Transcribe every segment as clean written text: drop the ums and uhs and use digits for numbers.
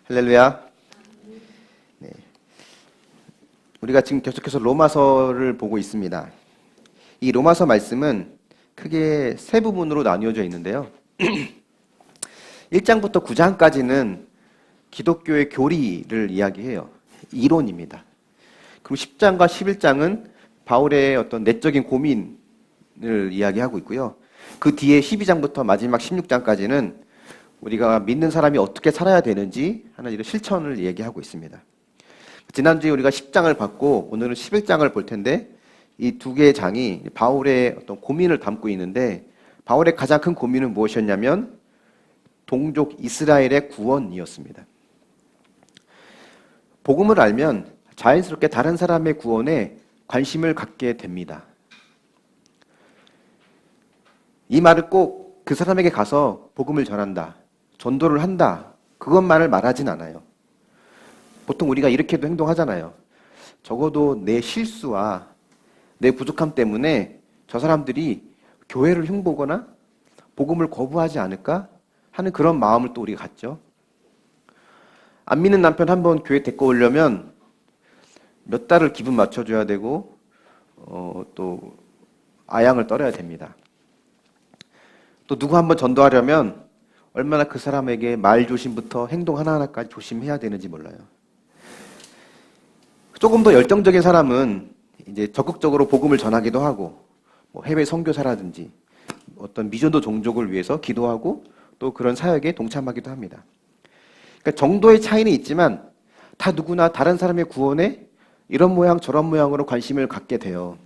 할렐루야. 네. 우리가 지금 계속해서 로마서를 보고 있습니다. 이 로마서 말씀은 크게 세 부분으로 나뉘어져 있는데요. 1장부터 9장까지는 기독교의 교리를 이야기해요. 이론입니다. 그리고 10장과 11장은 바울의 어떤 내적인 고민을 이야기하고 있고요. 그 뒤에 12장부터 마지막 16장까지는 우리가 믿는 사람이 어떻게 살아야 되는지 하는 이런 실천을 얘기하고 있습니다. 지난주에 우리가 10장을 봤고 오늘은 11장을 볼 텐데 이 두 개의 장이 바울의 어떤 고민을 담고 있는데 바울의 가장 큰 고민은 무엇이었냐면 동족 이스라엘의 구원이었습니다. 복음을 알면 자연스럽게 다른 사람의 구원에 관심을 갖게 됩니다. 이 말을 꼭 그 사람에게 가서 복음을 전한다, 전도를 한다, 그것만을 말하진 않아요. 보통 우리가 이렇게도 행동하잖아요. 적어도 내 실수와 내 부족함 때문에 저 사람들이 교회를 흉보거나 복음을 거부하지 않을까 하는 그런 마음을 또 우리가 갖죠. 안 믿는 남편 한번 교회 데리고 오려면 몇 달을 기분 맞춰줘야 되고 또 아양을 떨어야 됩니다. 또 누구 한번 전도하려면 얼마나 그 사람에게 말조심부터 행동 하나하나까지 조심해야 되는지 몰라요. 조금 더 열정적인 사람은 이제 적극적으로 복음을 전하기도 하고 뭐 해외 선교사라든지 어떤 미전도 종족을 위해서 기도하고 또 그런 사역에 동참하기도 합니다. 그러니까 정도의 차이는 있지만 다 누구나 다른 사람의 구원에 이런 모양 저런 모양으로 관심을 갖게 돼요.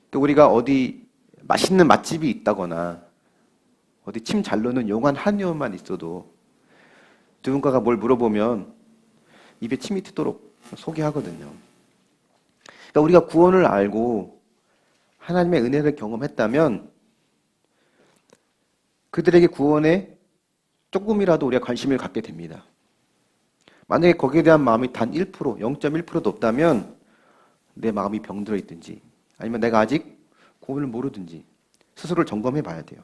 그러니까 우리가 어디 맛있는 맛집이 있다거나 어디 침 잘 노는 용한 한의원만 있어도 누군가가 뭘 물어보면 입에 침이 트도록 소개하거든요. 그러니까 우리가 구원을 알고 하나님의 은혜를 경험했다면 그들에게 구원에 조금이라도 우리가 관심을 갖게 됩니다. 만약에 거기에 대한 마음이 단 1%, 0.1%도 없다면 내 마음이 병들어 있든지 아니면 내가 아직 구원을 모르든지 스스로를 점검해 봐야 돼요.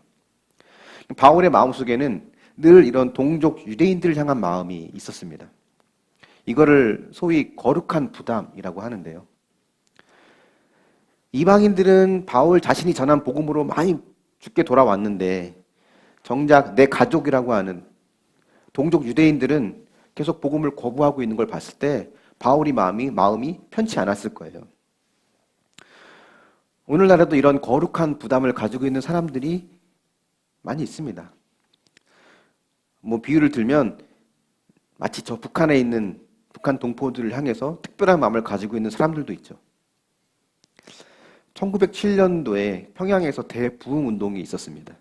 바울의 마음속에는 늘 이런 동족 유대인들을 향한 마음이 있었습니다. 이거를 소위 거룩한 부담이라고 하는데요. 이방인들은 바울 자신이 전한 복음으로 많이 죽게 돌아왔는데 정작 내 가족이라고 하는 동족 유대인들은 계속 복음을 거부하고 있는 걸 봤을 때 바울이 마음이 편치 않았을 거예요. 오늘날에도 이런 거룩한 부담을 가지고 있는 사람들이 많이 있습니다. 뭐 비유를 들면 마치 저 북한에 있는 북한 동포들을 향해서 특별한 마음을 가지고 있는 사람들도 있죠. 1907년도에 평양에서 대부흥 운동이 있었습니다.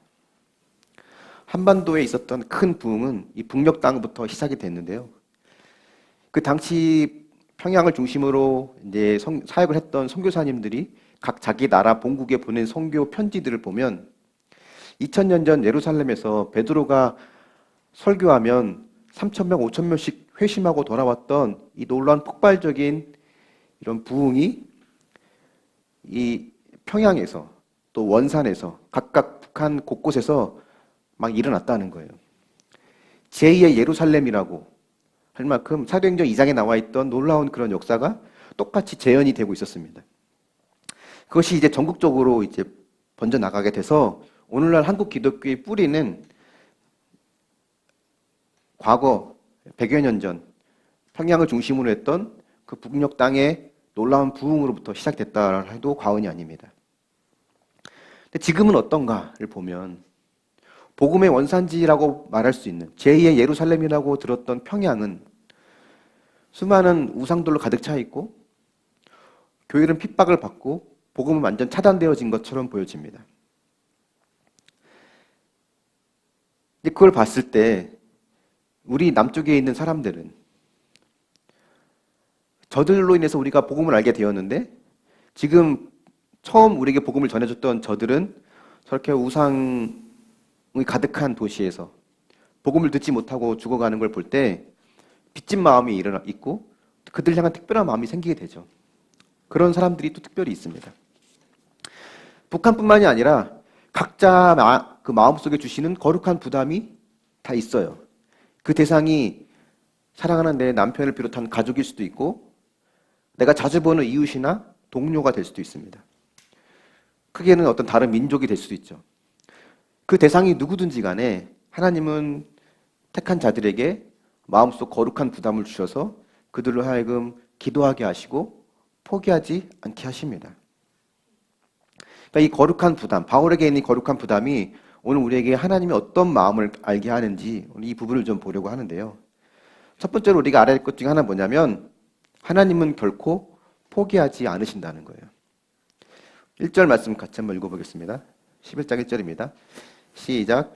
한반도에 있었던 큰 부흥은 이 북녘땅부터 시작이 됐는데요. 그 당시 평양을 중심으로 이제 사역을 했던 선교사님들이 각 자기 나라 본국에 보낸 선교 편지들을 보면 2000년 전 예루살렘에서 베드로가 설교하면 3,000명, 5,000명씩 회심하고 돌아왔던 이 놀라운 폭발적인 이런 부흥이 이 평양에서 또 원산에서 각각 북한 곳곳에서 막 일어났다는 거예요. 제2의 예루살렘이라고 할 만큼 사도행전 2장에 나와 있던 놀라운 그런 역사가 똑같이 재현이 되고 있었습니다. 그것이 이제 전국적으로 이제 번져 나가게 돼서 오늘날 한국 기독교의 뿌리는 과거 100여 년 전 평양을 중심으로 했던 그 북녘 땅의 놀라운 부흥으로부터 시작됐다 해도 과언이 아닙니다. 근데 지금은 어떤가를 보면 복음의 원산지라고 말할 수 있는 제2의 예루살렘이라고 들었던 평양은 수많은 우상들로 가득 차 있고 교회는 핍박을 받고 복음은 완전 차단되어진 것처럼 보여집니다. 그걸 봤을 때 우리 남쪽에 있는 사람들은 저들로 인해서 우리가 복음을 알게 되었는데 지금 처음 우리에게 복음을 전해줬던 저들은 저렇게 우상이 가득한 도시에서 복음을 듣지 못하고 죽어가는 걸 볼 때 빚진 마음이 있고 그들 향한 특별한 마음이 생기게 되죠. 그런 사람들이 또 특별히 있습니다. 북한뿐만이 아니라 각자 그 마음속에 주시는 거룩한 부담이 다 있어요. 그 대상이 사랑하는 내 남편을 비롯한 가족일 수도 있고 내가 자주 보는 이웃이나 동료가 될 수도 있습니다. 크게는 어떤 다른 민족이 될 수도 있죠. 그 대상이 누구든지 간에 하나님은 택한 자들에게 마음속 거룩한 부담을 주셔서 그들로 하여금 기도하게 하시고 포기하지 않게 하십니다. 그러니까 이 거룩한 부담, 바울에게 있는 이 거룩한 부담이 오늘 우리에게 하나님이 어떤 마음을 알게 하는지 오늘 이 부분을 좀 보려고 하는데요. 첫 번째로 우리가 알아야 할 것 중에 하나는 뭐냐면 하나님은 결코 포기하지 않으신다는 거예요. 1절 말씀 같이 한번 읽어보겠습니다. 11장 1절입니다. 시작.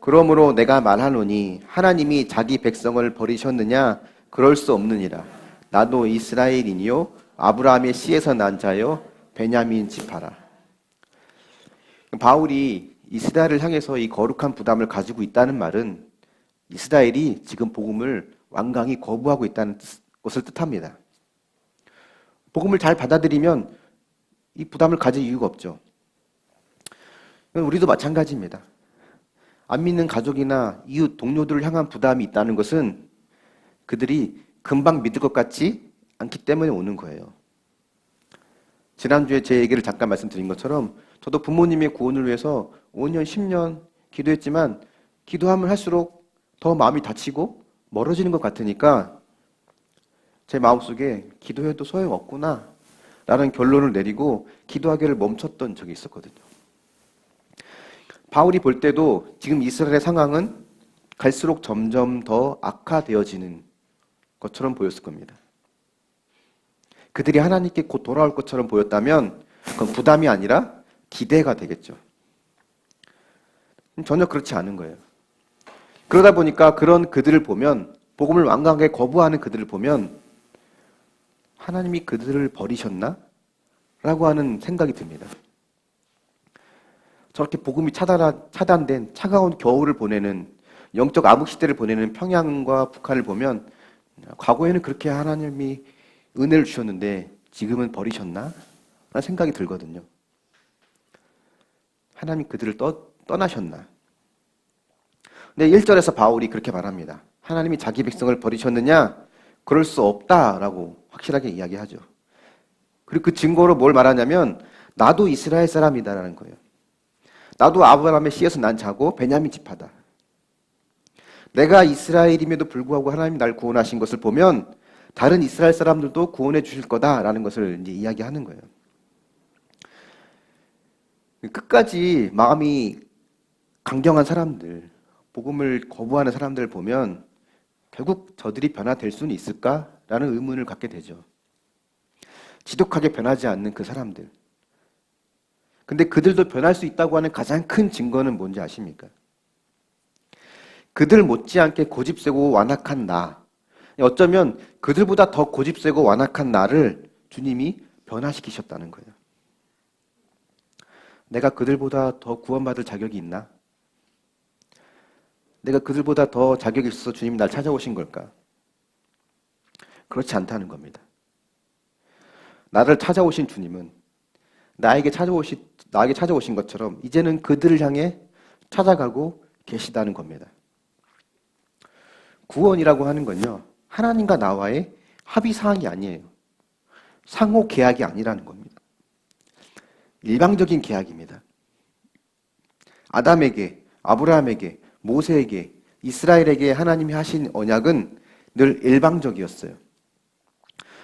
그러므로 내가 말하노니 하나님이 자기 백성을 버리셨느냐? 그럴 수 없느니라. 나도 이스라엘이니요 아브라함의 씨에서 난 자요 베냐민 지파라. 바울이 이스라엘을 향해서 이 거룩한 부담을 가지고 있다는 말은 이스라엘이 지금 복음을 완강히 거부하고 있다는 것을 뜻합니다. 복음을 잘 받아들이면 이 부담을 가질 이유가 없죠. 우리도 마찬가지입니다. 안 믿는 가족이나 이웃, 동료들을 향한 부담이 있다는 것은 그들이 금방 믿을 것 같지 않기 때문에 오는 거예요. 지난주에 제 얘기를 잠깐 말씀드린 것처럼 저도 부모님의 구원을 위해서 5년, 10년 기도했지만 기도하면 할수록 더 마음이 다치고 멀어지는 것 같으니까 제 마음속에 기도해도 소용없구나 라는 결론을 내리고 기도하기를 멈췄던 적이 있었거든요. 바울이 볼 때도 지금 이스라엘의 상황은 갈수록 점점 더 악화되어지는 것처럼 보였을 겁니다. 그들이 하나님께 곧 돌아올 것처럼 보였다면 그건 부담이 아니라 기대가 되겠죠. 전혀 그렇지 않은 거예요. 그러다 보니까 그런 그들을 보면 복음을 완강하게 거부하는 그들을 보면 하나님이 그들을 버리셨나? 라고 하는 생각이 듭니다. 저렇게 복음이 차단된 차가운 겨울을 보내는 영적 암흑 시대를 보내는 평양과 북한을 보면 과거에는 그렇게 하나님이 은혜를 주셨는데 지금은 버리셨나? 라는 생각이 들거든요. 하나님이 그들을 떠나셨나? 근데 1절에서 바울이 그렇게 말합니다. 하나님이 자기 백성을 버리셨느냐? 그럴 수 없다라고 확실하게 이야기하죠. 그리고 그 증거로 뭘 말하냐면 나도 이스라엘 사람이다라는 거예요. 나도 아브라함의 씨에서 난 자고 베냐민 지파다. 내가 이스라엘임에도 불구하고 하나님이 날 구원하신 것을 보면 다른 이스라엘 사람들도 구원해 주실 거다라는 것을 이제 이야기하는 거예요. 끝까지 마음이 강경한 사람들, 복음을 거부하는 사람들을 보면 결국 저들이 변화될 수는 있을까라는 의문을 갖게 되죠. 지독하게 변하지 않는 그 사람들. 근데 그들도 변할 수 있다고 하는 가장 큰 증거는 뭔지 아십니까? 그들 못지않게 고집세고 완악한 나. 어쩌면 그들보다 더 고집세고 완악한 나를 주님이 변화시키셨다는 거예요. 내가 그들보다 더 구원받을 자격이 있나? 내가 그들보다 더 자격이 있어서 주님이 날 찾아오신 걸까? 그렇지 않다는 겁니다. 나를 찾아오신 주님은 나에게 찾아오신 것처럼 이제는 그들을 향해 찾아가고 계시다는 겁니다. 구원이라고 하는 건요, 하나님과 나와의 합의사항이 아니에요. 상호 계약이 아니라는 겁니다. 일방적인 계약입니다. 아담에게, 아브라함에게, 모세에게, 이스라엘에게 하나님이 하신 언약은 늘 일방적이었어요.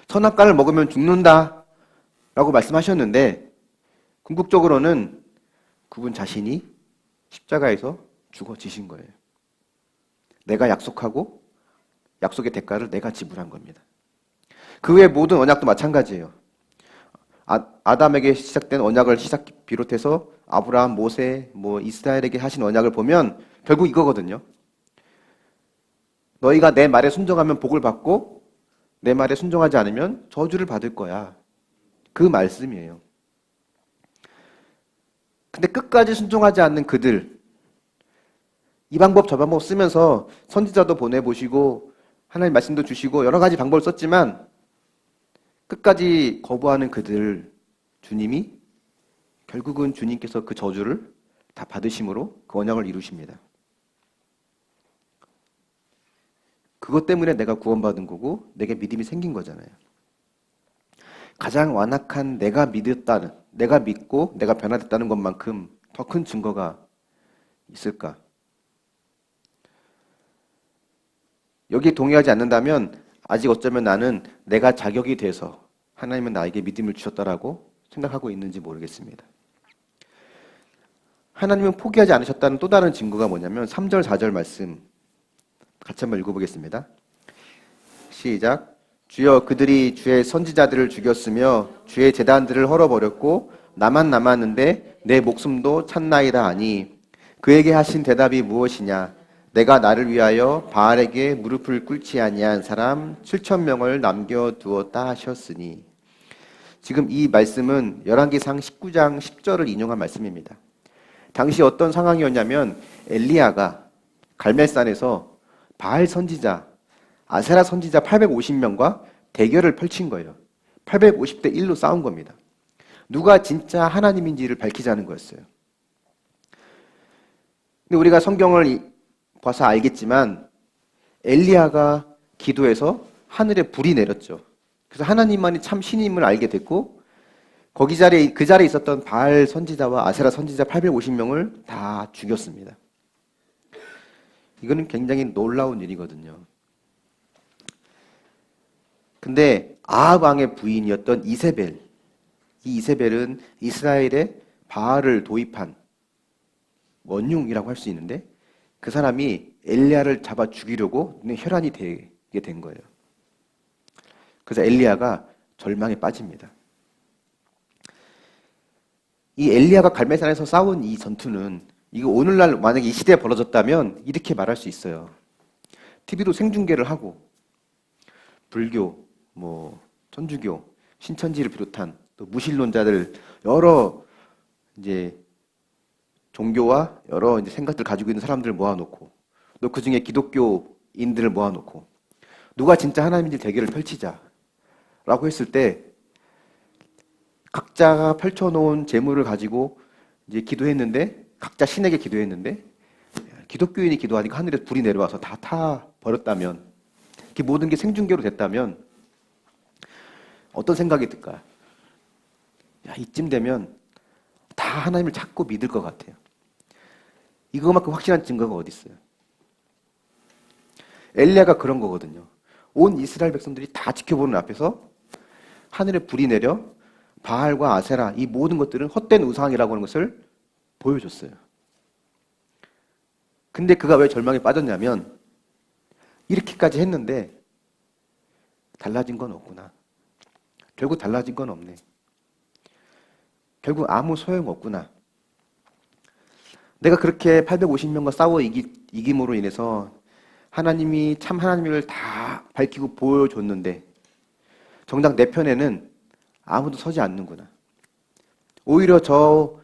선악과를 먹으면 죽는다 라고 말씀하셨는데 궁극적으로는 그분 자신이 십자가에서 죽어지신 거예요. 내가 약속하고 약속의 대가를 내가 지불한 겁니다. 그 외의 모든 언약도 마찬가지예요. 아담에게 시작된 언약을 비롯해서 아브라함, 모세, 이스라엘에게 하신 언약을 보면 결국 이거거든요. 너희가 내 말에 순종하면 복을 받고 내 말에 순종하지 않으면 저주를 받을 거야. 그 말씀이에요. 근데 끝까지 순종하지 않는 그들, 이 방법 저 방법 쓰면서 선지자도 보내보시고 하나님 말씀도 주시고 여러 가지 방법을 썼지만 끝까지 거부하는 그들, 주님이 결국은 주님께서 그 저주를 다 받으심으로 그 언약을 이루십니다. 그것 때문에 내가 구원받은 거고 내게 믿음이 생긴 거잖아요. 가장 완악한 내가 믿었다는, 내가 믿고 내가 변화됐다는 것만큼 더 큰 증거가 있을까? 여기에 동의하지 않는다면 아직 어쩌면 나는 내가 자격이 돼서 하나님은 나에게 믿음을 주셨다라고 생각하고 있는지 모르겠습니다. 하나님은 포기하지 않으셨다는 또 다른 증거가 뭐냐면 3절, 4절 말씀 같이 한번 읽어보겠습니다. 시작. 주여 그들이 주의 선지자들을 죽였으며 주의 제단들을 헐어버렸고 나만 남았는데 내 목숨도 찼나이다 하니 그에게 하신 대답이 무엇이냐? 내가 나를 위하여 바알에게 무릎을 꿇지 아니한 사람 7,000명을 남겨두었다 하셨으니. 지금 이 말씀은 열왕기상 19장 10절을 인용한 말씀입니다. 당시 어떤 상황이었냐면 엘리야가 갈멜산에서 바알 선지자, 아세라 선지자 850명과 대결을 펼친 거예요. 850대 1로 싸운 겁니다. 누가 진짜 하나님인지를 밝히자는 거였어요. 근데 우리가 성경을 봐서 알겠지만 엘리야가 기도해서 하늘에 불이 내렸죠. 그래서 하나님만이 참 신임을 알게 됐고 그 자리에 있었던 바알 선지자와 아세라 선지자 850명을 다 죽였습니다. 이거는 굉장히 놀라운 일이거든요. 근데 아합 왕의 부인이었던 이세벨, 이 이세벨은 이스라엘에 바알을 도입한 원흉이라고 할 수 있는데 그 사람이 엘리야를 잡아 죽이려고 혈안이 되게 된 거예요. 그래서 엘리야가 절망에 빠집니다. 이 엘리야가 갈멜산에서 싸운 이 전투는 이거 오늘날 만약에 이 시대에 벌어졌다면 이렇게 말할 수 있어요. TV로 생중계를 하고 불교, 천주교, 신천지를 비롯한 또 무신론자들 여러 이제 종교와 여러 이제 생각들 가지고 있는 사람들을 모아놓고 또 그 중에 기독교인들을 모아놓고 누가 진짜 하나님인지 대결을 펼치자라고 했을 때 각자가 펼쳐놓은 재물을 가지고 이제 기도했는데 각자 신에게 기도했는데 기독교인이 기도하니까 하늘에 불이 내려와서 다 타 버렸다면 그 모든 게 생중계로 됐다면 어떤 생각이 들까? 야, 이쯤 되면 다 하나님을 찾고 믿을 것 같아요. 이거만큼 확실한 증거가 어디 있어요? 엘리야가 그런 거거든요. 온 이스라엘 백성들이 다 지켜보는 앞에서 하늘에 불이 내려 바알과 아세라 이 모든 것들은 헛된 우상이라고 하는 것을 보여줬어요. 근데 그가 왜 절망에 빠졌냐면 이렇게까지 했는데 달라진 건 없구나. 결국 달라진 건 없네. 결국 아무 소용없구나. 내가 그렇게 850명과 싸워 이김으로 인해서 하나님이 참 하나님을 다 밝히고 보여줬는데 정작 내 편에는 아무도 서지 않는구나. 오히려 저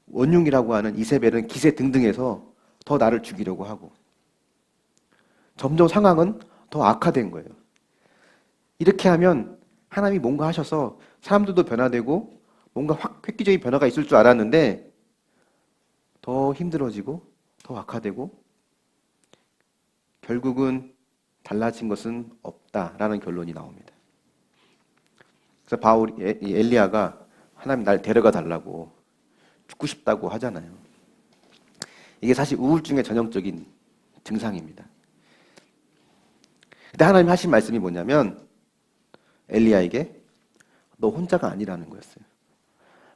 원흉이라고 하는 이세벨은 기세등등해서 더 나를 죽이려고 하고 점점 상황은 더 악화된 거예요. 이렇게 하면 하나님이 뭔가 하셔서 사람들도 변화되고 뭔가 획기적인 변화가 있을 줄 알았는데 더 힘들어지고 더 악화되고 결국은 달라진 것은 없다라는 결론이 나옵니다. 그래서 엘리야가 하나님 날 데려가 달라고 죽고 싶다고 하잖아요. 이게 사실 우울증의 전형적인 증상입니다. 근데 하나님 하신 말씀이 뭐냐면 엘리야에게 너 혼자가 아니라는 거였어요.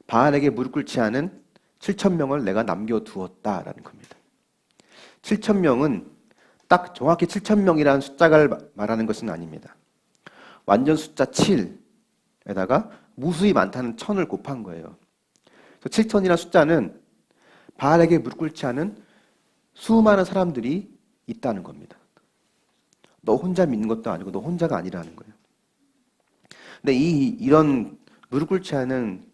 바알에게 무릎 꿇지 않은 7,000명을 내가 남겨두었다라는 겁니다. 7,000명은 딱 정확히 7,000명이라는 숫자를 말하는 것은 아닙니다. 완전 숫자 7에다가 무수히 많다는 1,000을 곱한 거예요. 7,000이라는 숫자는 바알에게 무릎 꿇지 않은 수많은 사람들이 있다는 겁니다. 너 혼자 믿는 것도 아니고 너 혼자가 아니라는 거예요. 근데 이런 무릎 꿇지 않은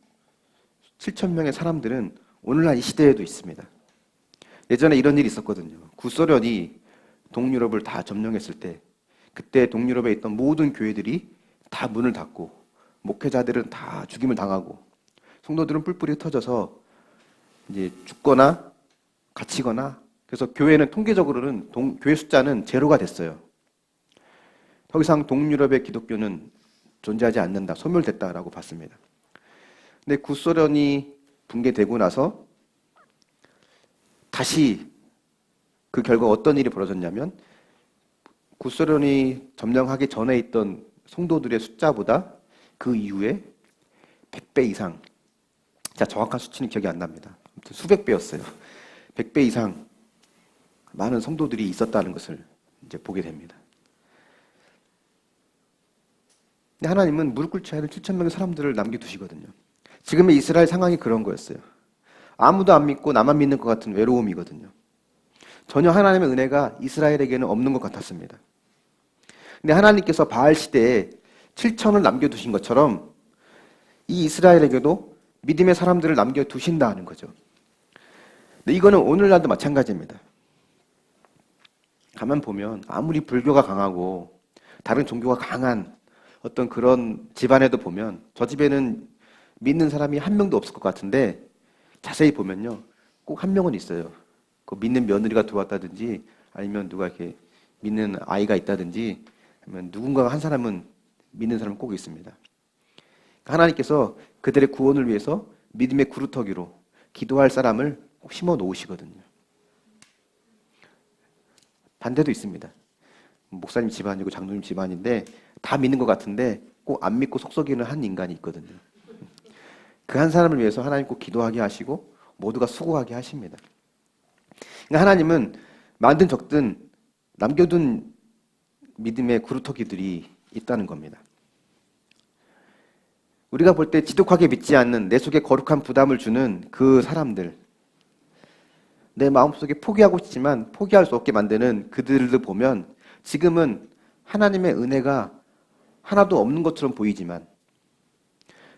7,000명의 사람들은 오늘날 이 시대에도 있습니다. 예전에 이런 일이 있었거든요. 구소련이 동유럽을 다 점령했을 때 그때 동유럽에 있던 모든 교회들이 다 문을 닫고 목회자들은 다 죽임을 당하고 성도들은 뿔뿔이 흩어져서 이제 죽거나 갇히거나 그래서 교회는 통계적으로는 교회 숫자는 제로가 됐어요. 더 이상 동유럽의 기독교는 존재하지 않는다, 소멸됐다라고 봤습니다. 근데 구소련이 붕괴되고 나서 다시 그 결과 어떤 일이 벌어졌냐면 구소련이 점령하기 전에 있던 성도들의 숫자보다 그 이후에 100배 이상, 자 정확한 수치는 기억이 안 납니다. 아무튼 수백 배였어요. 100배 이상 많은 성도들이 있었다는 것을 이제 보게 됩니다. 근데 하나님은 무릎 꿇지 않은 7천 명의 사람들을 남겨두시거든요. 지금의 이스라엘 상황이 그런 거였어요. 아무도 안 믿고 나만 믿는 것 같은 외로움이거든요. 전혀 하나님의 은혜가 이스라엘에게는 없는 것 같았습니다. 근데 하나님께서 바알 시대에 7천을 남겨두신 것처럼 이 이스라엘에게도 믿음의 사람들을 남겨두신다는 거죠. 근데 이거는 오늘날도 마찬가지입니다. 가만 보면 아무리 불교가 강하고 다른 종교가 강한 어떤 그런 집안에도 보면 저 집에는 믿는 사람이 한 명도 없을 것 같은데 자세히 보면요, 꼭 한 명은 있어요. 그 믿는 며느리가 들어왔다든지 아니면 누가 이렇게 믿는 아이가 있다든지 아니면 누군가 한 사람은 믿는 사람은 꼭 있습니다. 하나님께서 그들의 구원을 위해서 믿음의 구루터기로 기도할 사람을 꼭 심어 놓으시거든요. 반대도 있습니다. 목사님 집안이고 장로님 집안인데 다 믿는 것 같은데 꼭 안 믿고 속썩이는 한 인간이 있거든요. 그 한 사람을 위해서 하나님 꼭 기도하게 하시고 모두가 수고하게 하십니다. 그러니까 하나님은 만든 적든 남겨둔 믿음의 구루터기들이 있다는 겁니다. 우리가 볼 때 지독하게 믿지 않는 내 속에 거룩한 부담을 주는 그 사람들, 내 마음속에 포기하고 싶지만 포기할 수 없게 만드는 그들을 보면 지금은 하나님의 은혜가 하나도 없는 것처럼 보이지만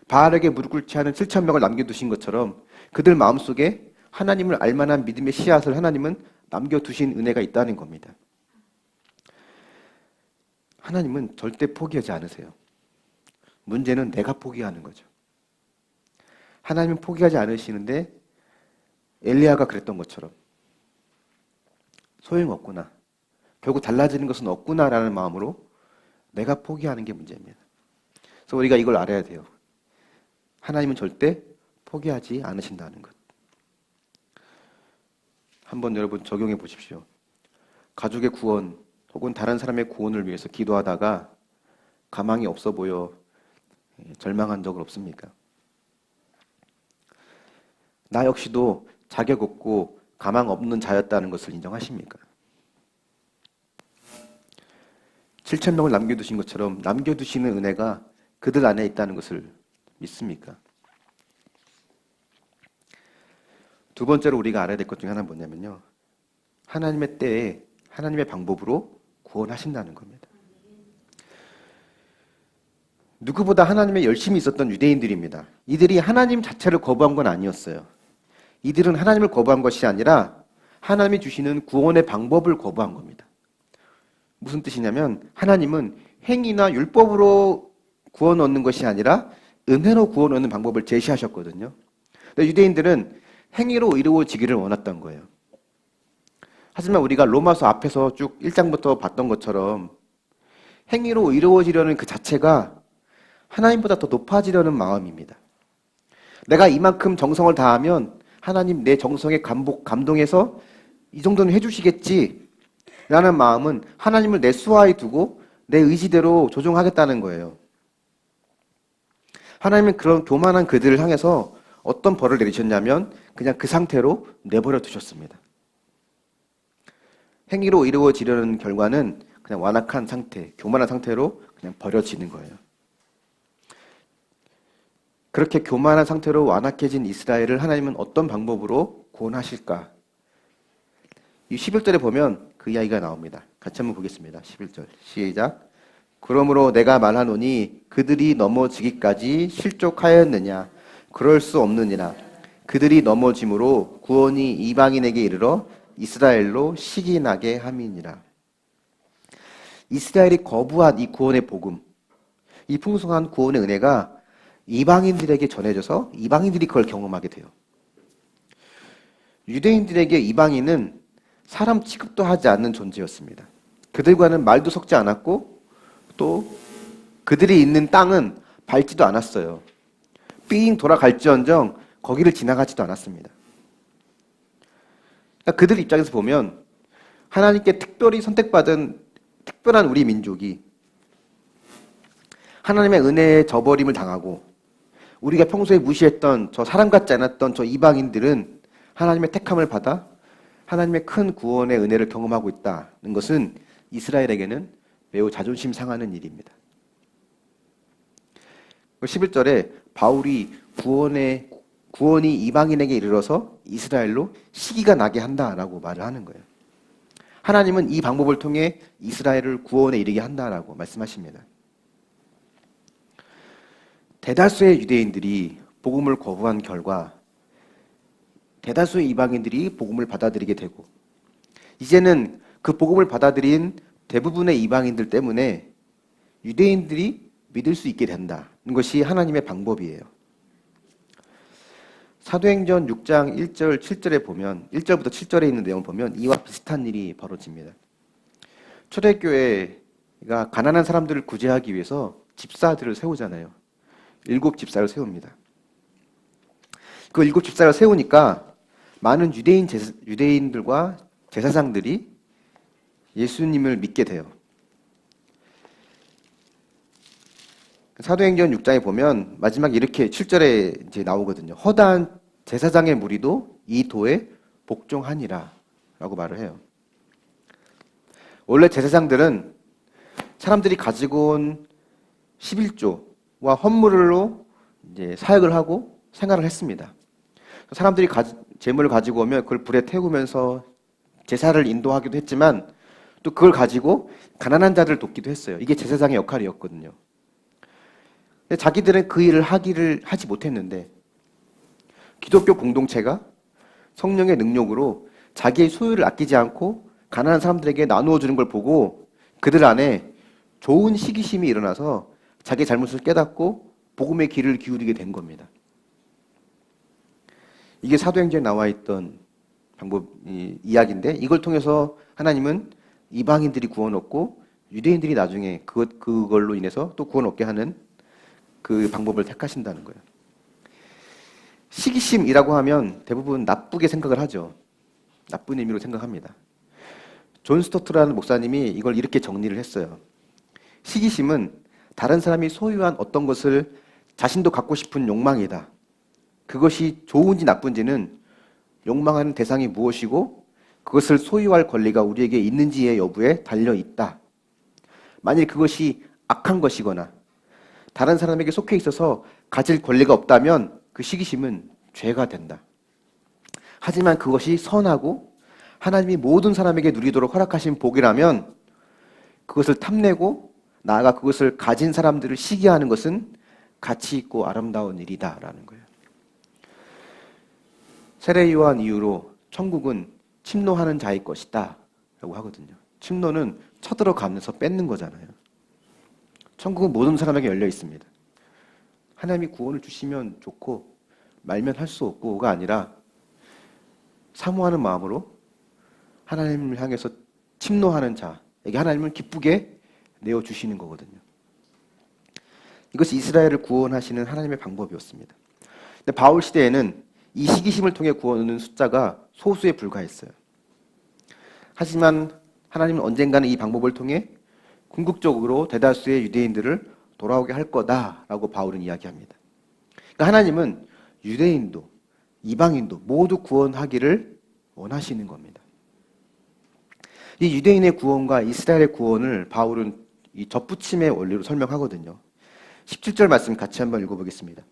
바알에게 무릎 꿇지 않은 7천 명을 남겨두신 것처럼 그들 마음속에 하나님을 알만한 믿음의 씨앗을 하나님은 남겨두신 은혜가 있다는 겁니다. 하나님은 절대 포기하지 않으세요. 문제는 내가 포기하는 거죠. 하나님은 포기하지 않으시는데 엘리야가 그랬던 것처럼 소용없구나, 결국 달라지는 것은 없구나라는 마음으로 내가 포기하는 게 문제입니다. 그래서 우리가 이걸 알아야 돼요. 하나님은 절대 포기하지 않으신다는 것. 한번 여러분 적용해 보십시오. 가족의 구원 혹은 다른 사람의 구원을 위해서 기도하다가 가망이 없어 보여 절망한 적은 없습니까? 나 역시도 자격 없고 가망 없는 자였다는 것을 인정하십니까? 7천 명을 남겨두신 것처럼 남겨두시는 은혜가 그들 안에 있다는 것을 믿습니까? 두 번째로 우리가 알아야 될 것 중에 하나는 뭐냐면요, 하나님의 때에 하나님의 방법으로 구원하신다는 겁니다. 누구보다 하나님의 열심히 있었던 유대인들입니다. 이들이 하나님 자체를 거부한 건 아니었어요. 이들은 하나님을 거부한 것이 아니라 하나님이 주시는 구원의 방법을 거부한 겁니다. 무슨 뜻이냐면 하나님은 행위나 율법으로 구원 얻는 것이 아니라 은혜로 구원 얻는 방법을 제시하셨거든요. 근데 유대인들은 행위로 이루어지기를 원했던 거예요. 하지만 우리가 로마서 앞에서 쭉 1장부터 봤던 것처럼 행위로 이루어지려는 그 자체가 하나님보다 더 높아지려는 마음입니다. 내가 이만큼 정성을 다하면 하나님 내 정성에 감동해서 이 정도는 해주시겠지 라는 마음은 하나님을 내 수하에 두고 내 의지대로 조종하겠다는 거예요. 하나님은 그런 교만한 그들을 향해서 어떤 벌을 내리셨냐면 그냥 그 상태로 내버려 두셨습니다. 행위로 이루어지려는 결과는 그냥 완악한 상태, 교만한 상태로 그냥 버려지는 거예요. 그렇게 교만한 상태로 완악해진 이스라엘을 하나님은 어떤 방법으로 구원하실까? 이 11절에 보면 그 이야기가 나옵니다. 같이 한번 보겠습니다. 11절 시작. 그러므로 내가 말하노니 그들이 넘어지기까지 실족하였느냐? 그럴 수 없느니라. 그들이 넘어짐으로 구원이 이방인에게 이르러 이스라엘로 시기나게 함이니라. 이스라엘이 거부한 이 구원의 복음, 이 풍성한 구원의 은혜가 이방인들에게 전해져서 이방인들이 그걸 경험하게 돼요. 유대인들에게 이방인은 사람 취급도 하지 않는 존재였습니다. 그들과는 말도 섞지 않았고 또 그들이 있는 땅은 밟지도 않았어요. 삥 돌아갈지언정 거기를 지나가지도 않았습니다. 그러니까 그들 입장에서 보면 하나님께 특별히 선택받은 특별한 우리 민족이 하나님의 은혜에 저버림을 당하고 우리가 평소에 무시했던 저 사람 같지 않았던 저 이방인들은 하나님의 택함을 받아 하나님의 큰 구원의 은혜를 경험하고 있다는 것은 이스라엘에게는 매우 자존심 상하는 일입니다. 11절에 바울이 구원이 이방인에게 이르러서 이스라엘로 시기가 나게 한다라고 말을 하는 거예요. 하나님은 이 방법을 통해 이스라엘을 구원에 이르게 한다라고 말씀하십니다. 대다수의 유대인들이 복음을 거부한 결과 대다수의 이방인들이 복음을 받아들이게 되고 이제는 그 복음을 받아들인 대부분의 이방인들 때문에 유대인들이 믿을 수 있게 된다는 것이 하나님의 방법이에요. 사도행전 6장 1절 7절에 보면 1절부터 7절에 있는 내용을 보면 이와 비슷한 일이 벌어집니다. 초대교회가 가난한 사람들을 구제하기 위해서 집사들을 세우잖아요. 7집사를 세웁니다. 그 7집사를 세우니까 많은 유대인들과 제사장들이 예수님을 믿게 돼요. 사도행전 6장에 보면 마지막에 이렇게 7절에 이제 나오거든요. 허다한 제사장의 무리도 이 도에 복종하니라 라고 말을 해요. 원래 제사장들은 사람들이 가지고 온 11조와 헌물로 이제 사역을 하고 생활을 했습니다. 사람들이 재물을 가지고 오면 그걸 불에 태우면서 제사를 인도하기도 했지만 또 그걸 가지고 가난한 자들을 돕기도 했어요. 이게 제사장의 역할이었거든요. 근데 자기들은 그 일을 하지 못했는데 기독교 공동체가 성령의 능력으로 자기의 소유를 아끼지 않고 가난한 사람들에게 나누어 주는 걸 보고 그들 안에 좋은 시기심이 일어나서 자기 잘못을 깨닫고 복음의 귀를 기울이게 된 겁니다. 이게 사도행전에 나와 있던 이야기인데 이걸 통해서 하나님은 이방인들이 구원 얻고 유대인들이 나중에 그걸로 인해서 또 구원 얻게 하는 그 방법을 택하신다는 거예요. 시기심이라고 하면 대부분 나쁘게 생각을 하죠. 나쁜 의미로 생각합니다. 존 스토트라는 목사님이 이걸 이렇게 정리를 했어요. 시기심은 다른 사람이 소유한 어떤 것을 자신도 갖고 싶은 욕망이다. 그것이 좋은지 나쁜지는 욕망하는 대상이 무엇이고 그것을 소유할 권리가 우리에게 있는지의 여부에 달려 있다. 만일 그것이 악한 것이거나 다른 사람에게 속해 있어서 가질 권리가 없다면 그 시기심은 죄가 된다. 하지만 그것이 선하고 하나님이 모든 사람에게 누리도록 허락하신 복이라면 그것을 탐내고 나아가 그것을 가진 사람들을 시기하는 것은 가치 있고 아름다운 일이다라는 거예요. 세례 요한 이후로 천국은 침노하는 자의 것이다 라고 하거든요. 침노는 쳐들어가면서 뺏는 거잖아요. 천국은 모든 사람에게 열려 있습니다. 하나님이 구원을 주시면 좋고 말면 할 수 없고가 아니라 사모하는 마음으로 하나님을 향해서 침노하는 자에게 하나님을 기쁘게 내어주시는 거거든요. 이것이 이스라엘을 구원하시는 하나님의 방법이었습니다. 근데 바울 시대에는 이 시기심을 통해 구원하는 숫자가 소수에 불과했어요. 하지만 하나님은 언젠가는 이 방법을 통해 궁극적으로 대다수의 유대인들을 돌아오게 할 거다라고 바울은 이야기합니다. 그러니까 하나님은 유대인도 이방인도 모두 구원하기를 원하시는 겁니다. 이 유대인의 구원과 이스라엘의 구원을 바울은 이 접붙임의 원리로 설명하거든요. 17절 말씀 같이 한번 읽어보겠습니다.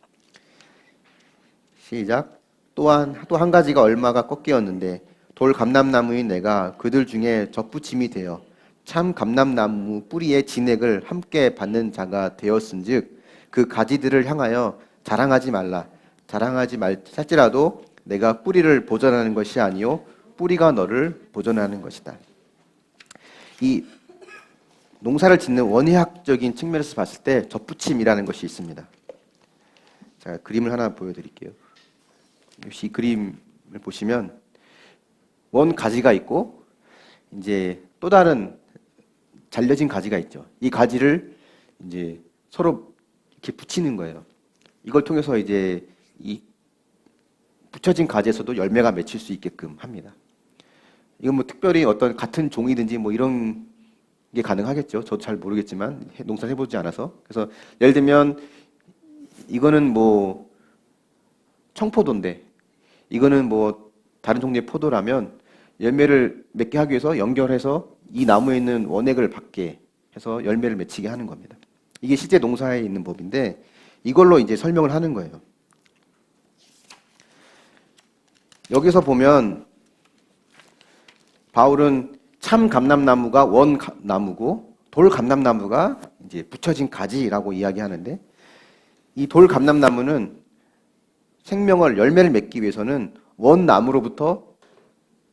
시작. 또 한 가지가 얼마가 꺾이었는데 돌 감람나무인 내가 그들 중에 접붙임이 되어 참 감람나무 뿌리의 진액을 함께 받는 자가 되었은즉 그 가지들을 향하여 자랑하지 말라. 자랑하지 말할지라도 내가 뿌리를 보존하는 것이 아니요 뿌리가 너를 보존하는 것이다. 이 농사를 짓는 원의학적인 측면에서 봤을 때 접붙임이라는 것이 있습니다. 자, 그림을 하나 보여드릴게요. 역시 이 그림을 보시면 원 가지가 있고 이제 또 다른 잘려진 가지가 있죠. 이 가지를 이제 서로 이렇게 붙이는 거예요. 이걸 통해서 이제 이 붙여진 가지에서도 열매가 맺힐 수 있게끔 합니다. 이건 뭐 특별히 어떤 같은 종이든지 뭐 이런 게 가능하겠죠. 저도 잘 모르겠지만 농사를 해보지 않아서. 그래서 예를 들면 이거는 뭐 청포도인데 이거는 뭐 다른 종류의 포도라면 열매를 맺게 하기 위해서 연결해서 이 나무에 있는 원액을 받게 해서 열매를 맺히게 하는 겁니다. 이게 실제 농사에 있는 법인데 이걸로 이제 설명을 하는 거예요. 여기서 보면 바울은 참 감람나무가 원나무고 돌 감람나무가 이제 붙여진 가지라고 이야기하는데 이 돌 감람나무는 생명을 열매를 맺기 위해서는 원나무로부터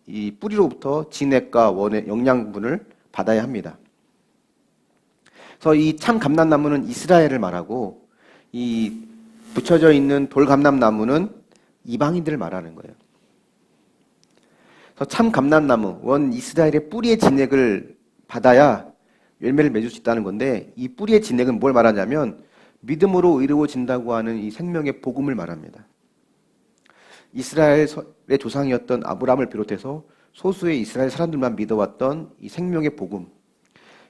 이 뿌리로부터 진액과 원의 영양분을 받아야 합니다. 그래서 이 참 감람나무는 이스라엘을 말하고 이 붙여져 있는 돌 감람나무는 이방인들을 말하는 거예요. 그래서 참 감람나무, 원 이스라엘의 뿌리의 진액을 받아야 열매를 맺을 수 있다는 건데 이 뿌리의 진액은 뭘 말하냐면 믿음으로 이루어진다고 하는 이 생명의 복음을 말합니다. 이스라엘의 조상이었던 아브라함을 비롯해서 소수의 이스라엘 사람들만 믿어왔던 이 생명의 복음.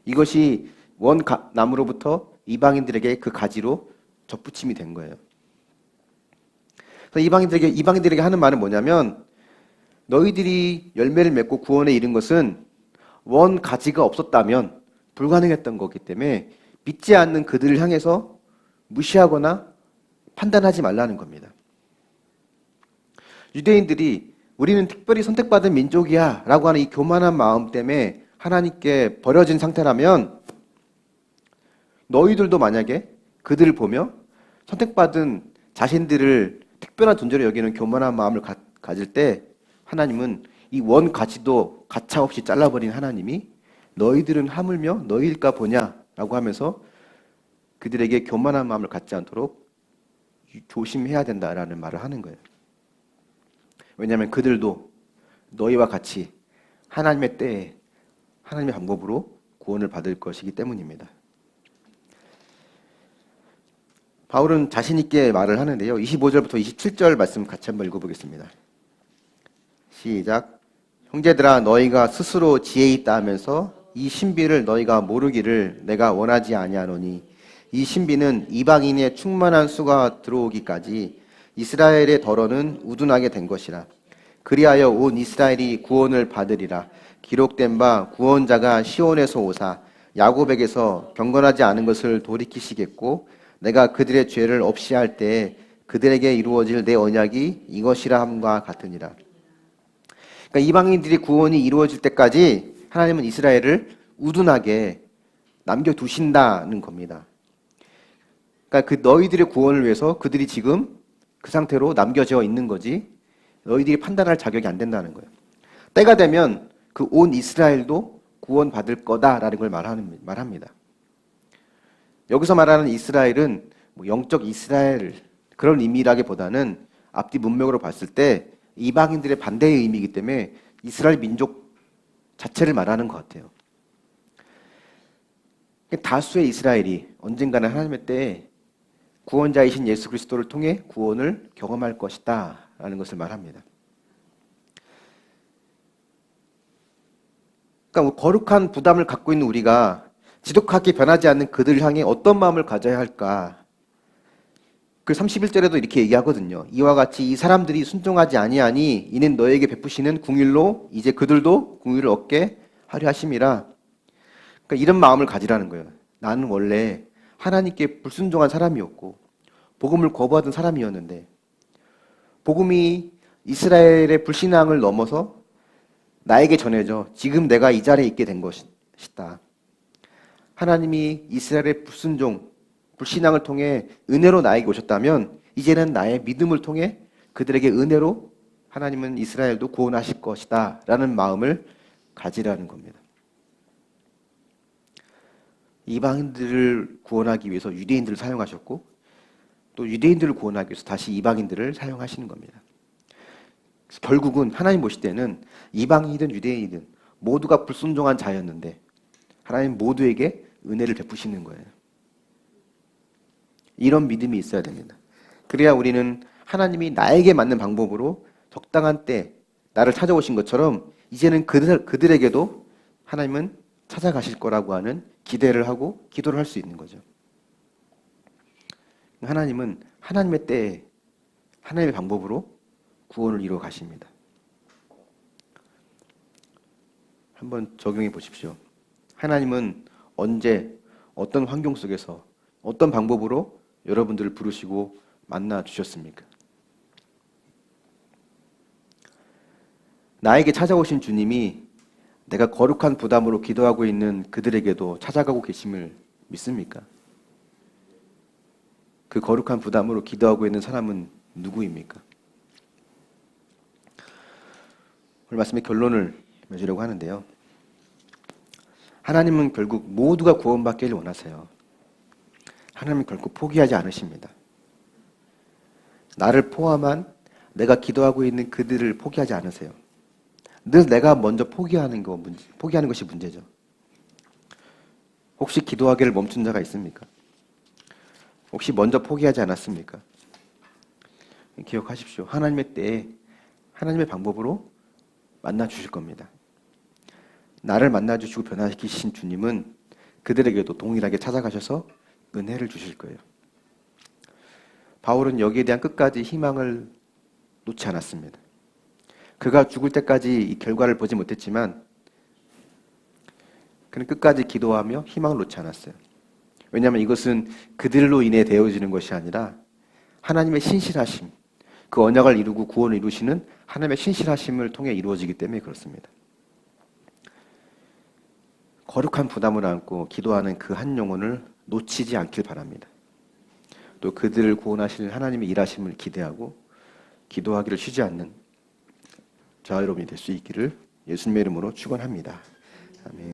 이것이 원 나무로부터 이방인들에게 그 가지로 접붙임이 된 거예요. 그래서 이방인들에게 하는 말은 뭐냐면 너희들이 열매를 맺고 구원에 이른 것은 원 가지가 없었다면 불가능했던 거기 때문에 믿지 않는 그들을 향해서 무시하거나 판단하지 말라는 겁니다. 유대인들이 우리는 특별히 선택받은 민족이야 라고 하는 이 교만한 마음 때문에 하나님께 버려진 상태라면 너희들도 만약에 그들을 보며 선택받은 자신들을 특별한 존재로 여기는 교만한 마음을 가질 때 하나님은 이 원 가지도 가차없이 잘라버린 하나님이 너희들은 하물며 너희일까 보냐 라고 하면서 그들에게 교만한 마음을 갖지 않도록 조심해야 된다라는 말을 하는 거예요. 왜냐하면 그들도 너희와 같이 하나님의 때에 하나님의 방법으로 구원을 받을 것이기 때문입니다. 바울은 자신 있게 말을 하는데요. 25절부터 27절 말씀 같이 한번 읽어보겠습니다. 시작. 형제들아 너희가 스스로 지혜 있다 하면서 이 신비를 너희가 모르기를 내가 원하지 아니하노니 이 신비는 이방인의 충만한 수가 들어오기까지 이스라엘의 덜어는 우둔하게 된 것이라. 그리하여 온 이스라엘이 구원을 받으리라. 기록된 바 구원자가 시온에서 오사 야곱에게서 경건하지 않은 것을 돌이키시겠고 내가 그들의 죄를 없이 할 때에 그들에게 이루어질 내 언약이 이것이라 함과 같으니라. 그러니까 이방인들이 구원이 이루어질 때까지 하나님은 이스라엘을 우둔하게 남겨두신다는 겁니다. 그러니까 그 너희들의 구원을 위해서 그들이 지금 그 상태로 남겨져 있는 거지 너희들이 판단할 자격이 안 된다는 거예요. 때가 되면 그 온 이스라엘도 구원받을 거다라는 걸 말합니다. 여기서 말하는 이스라엘은 뭐 영적 이스라엘 그런 의미라기보다는 앞뒤 문맥으로 봤을 때 이방인들의 반대의 의미이기 때문에 이스라엘 민족 자체를 말하는 것 같아요. 다수의 이스라엘이 언젠가는 하나님의 때에 구원자이신 예수 그리스도를 통해 구원을 경험할 것이다 라는 것을 말합니다. 그러니까 거룩한 부담을 갖고 있는 우리가 지독하게 변하지 않는 그들을 향해 어떤 마음을 가져야 할까? 그 31절에도 이렇게 얘기하거든요. 이와 같이 이 사람들이 순종하지 아니하니 이는 너에게 베푸시는 궁일로 이제 그들도 궁일을 얻게 하려 하심이라. 그러니까 이런 마음을 가지라는 거예요. 나는 원래 하나님께 불순종한 사람이었고 복음을 거부하던 사람이었는데 복음이 이스라엘의 불신앙을 넘어서 나에게 전해져 지금 내가 이 자리에 있게 된 것이다. 하나님이 이스라엘의 불신앙을 통해 은혜로 나에게 오셨다면 이제는 나의 믿음을 통해 그들에게 은혜로 하나님은 이스라엘도 구원하실 것이다 라는 마음을 가지라는 겁니다. 이방인들을 구원하기 위해서 유대인들을 사용하셨고 또 유대인들을 구원하기 위해서 다시 이방인들을 사용하시는 겁니다. 결국은 하나님 보실 때는 이방인이든 유대인이든 모두가 불순종한 자였는데 하나님 모두에게 은혜를 베푸시는 거예요. 이런 믿음이 있어야 됩니다. 그래야 우리는 하나님이 나에게 맞는 방법으로 적당한 때 나를 찾아오신 것처럼 이제는 그들에게도 하나님은 찾아가실 거라고 하는 기대를 하고 기도를 할 수 있는 거죠. 하나님은 하나님의 때에 하나님의 방법으로 구원을 이루어 가십니다. 한번 적용해 보십시오. 하나님은 언제 어떤 환경 속에서 어떤 방법으로 여러분들을 부르시고 만나 주셨습니까? 나에게 찾아오신 주님이 내가 거룩한 부담으로 기도하고 있는 그들에게도 찾아가고 계심을 믿습니까? 그 거룩한 부담으로 기도하고 있는 사람은 누구입니까? 오늘 말씀의 결론을 맺으려고 하는데요. 하나님은 결국 모두가 구원받기를 원하세요. 하나님은 결코 포기하지 않으십니다. 나를 포함한 내가 기도하고 있는 그들을 포기하지 않으세요. 늘 내가 먼저 포기하는 것이 문제죠. 혹시 기도하기를 멈춘 자가 있습니까? 혹시 먼저 포기하지 않았습니까? 기억하십시오. 하나님의 때에 하나님의 방법으로 만나 주실 겁니다. 나를 만나 주시고 변화시키신 주님은 그들에게도 동일하게 찾아가셔서 은혜를 주실 거예요. 바울은 여기에 대한 끝까지 희망을 놓지 않았습니다. 그가 죽을 때까지 이 결과를 보지 못했지만 그는 끝까지 기도하며 희망을 놓지 않았어요. 왜냐하면 이것은 그들로 인해 되어지는 것이 아니라 하나님의 신실하심, 그 언약을 이루고 구원을 이루시는 하나님의 신실하심을 통해 이루어지기 때문에 그렇습니다. 거룩한 부담을 안고 기도하는 그 한 영혼을 놓치지 않길 바랍니다. 또 그들을 구원하시는 하나님의 일하심을 기대하고 기도하기를 쉬지 않는 저와 여러분이 될 수 있기를 예수님의 이름으로 축원합니다. 아멘.